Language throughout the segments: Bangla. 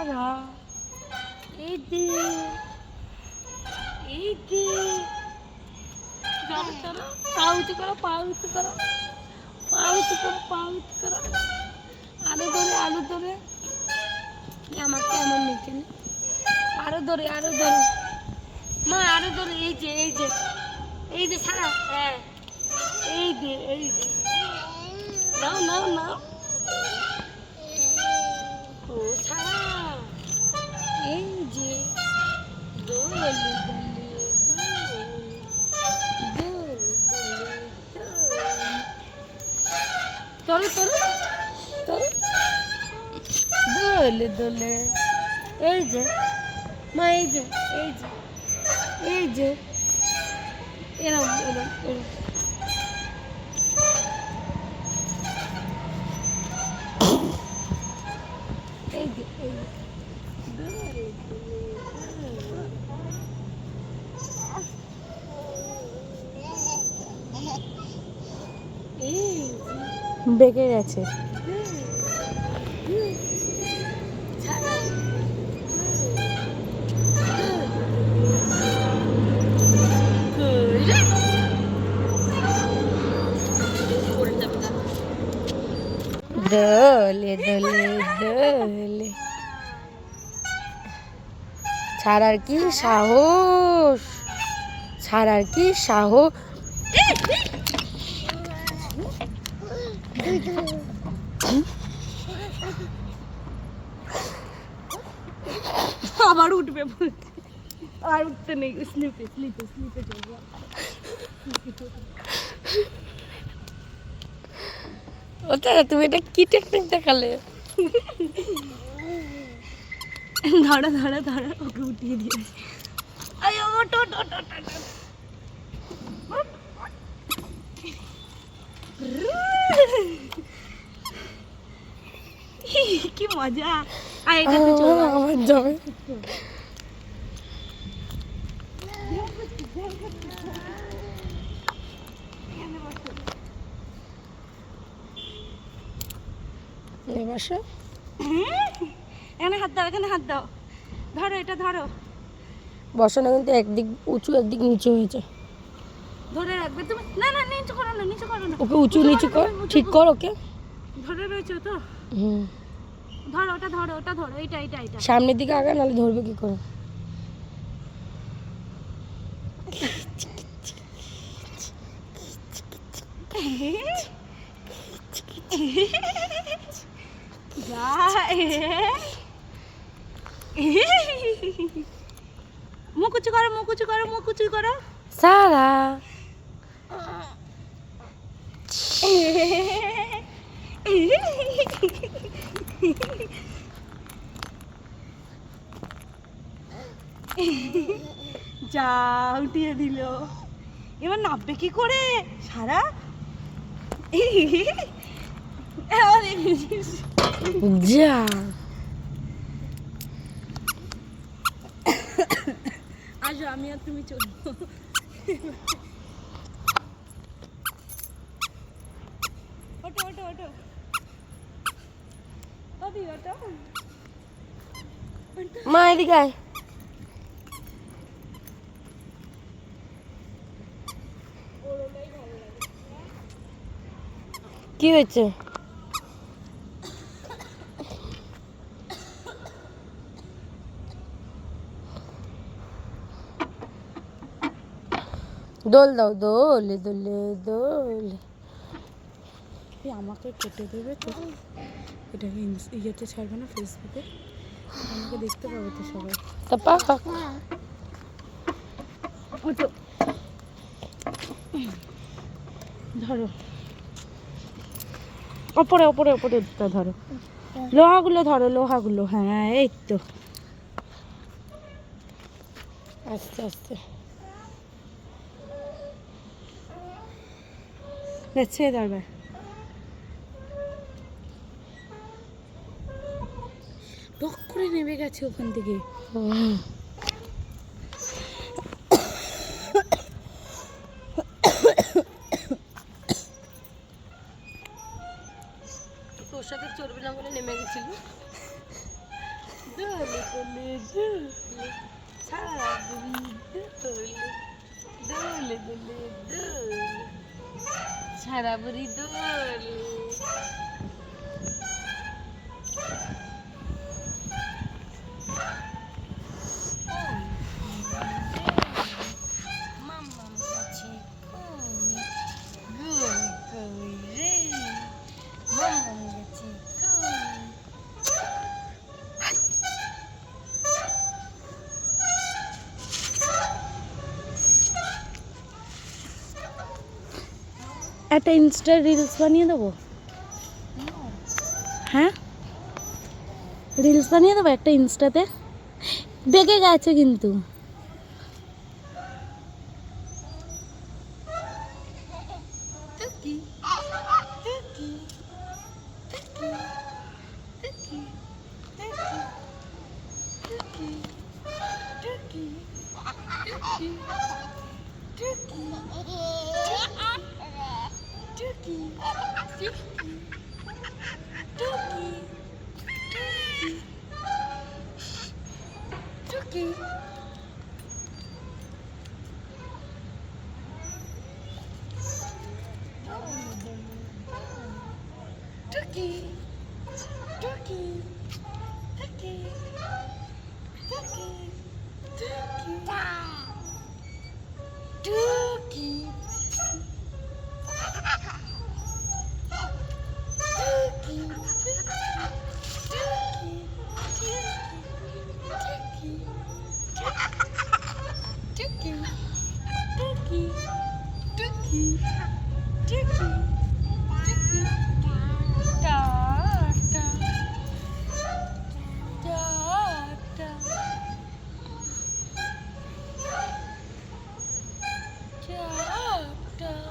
সারা এই যে পাউচি করো আরো ধরে আমাকে এমন নিচে আরো ধরে মা আরো ধরে এই যে সারা হ্যাঁ এই যে নাও ও সারা এই যে দোলে এই যে মা এই যে এরম বেঁকে গেছে। দোলে ছাড়ার কি সাহস আবার উঠবে আর উঠতে নেই স্লিপে চলবে ওটা তুমি এটা কি টেকনিক দেখালে ধরো ওকে উঠিয়ে দিয়ে কি মজা আমার যাবে এখানে হাত দাও ধরো এটা ধরো বসানো কিন্তু একদিক উঁচু একদিক নিচু হয়েছে ধরে রাখবে তুমি না নিচু করো না ওকে উঁচু নিচু কর ঠিক কর ওকে ধরে রয়েছে তো ধরো ওটা ধরো এটা সামনের দিকে আগা নাহলে ধরবে কি করে মুকুচু করো সারা যা উঠিয়ে দিল এবার নাববে কি করে সারা যা আসো আমি আর তুমি চলবো ওটো মা এদিকে আয় কি হয়েছে দোল দাও দোলে আমাকে কেটে দেবে তো এটা ইয়েতে ছাড়বে না ফেসবুকে আমাকে দেখতে পাবে তো সবাই ধরো ওপরে ধরো লোহাগুলো হ্যাঁ এই তো আস্তে আস্তে ছেড়ে ধরবে টক করে নেমে গেছে ওখান থেকে তোর সাথে চড়বে না বলে নেমে গেছিল দোলে দোলে দোলে সারা বুড়ি দোলে দোলে দোলে দোলে সারা বুড়ি দোলে মাম্মাম কাছে কই কই কই রে মাম্মাম কাছে কই একটা ইনস্টা রিলস বানিয়ে দেবো। হ্যাঁ, রিলস বানিয়ে দেবো একটা ইনস্টাতে। বেঁকে গেছে কিন্তু। টুকি টুকি টুকি টুকি টুকি টুকি টুকি টুকি টুকি টুকি Turkey, turkey, turkey, turkey, turkey, turkey, turkey, turkey, turkey, turkey, turkey.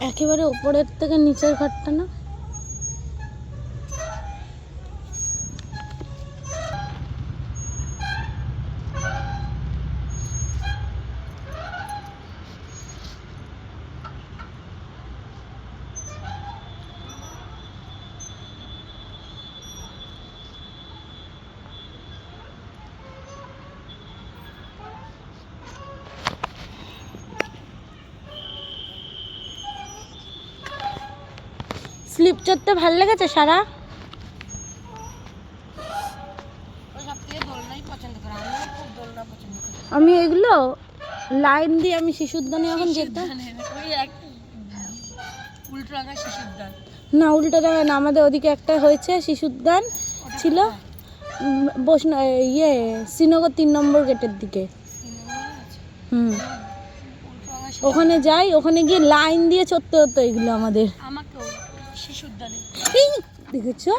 একেবারে উপরের থেকে নিচের ঘরটা না? স্লিপ চড়তে ভাল লেগেছে সারা? আমি এগুলো লাইন দিয়ে আমি শিশুদ্যানে এখন যেতাম না, উল্টো দেবে না, আমাদের ওদিকে একটা হয়েছে শিশুদ্যান ছিল বৈষ্ণব শ্রীনগর 3 নম্বর গেটের দিকে। ওখানে যাই, ওখানে গিয়ে লাইন দিয়ে চড়তে হতো এগুলো আমাদের। আমাকেও শিশুদ্যানে দেখেছো?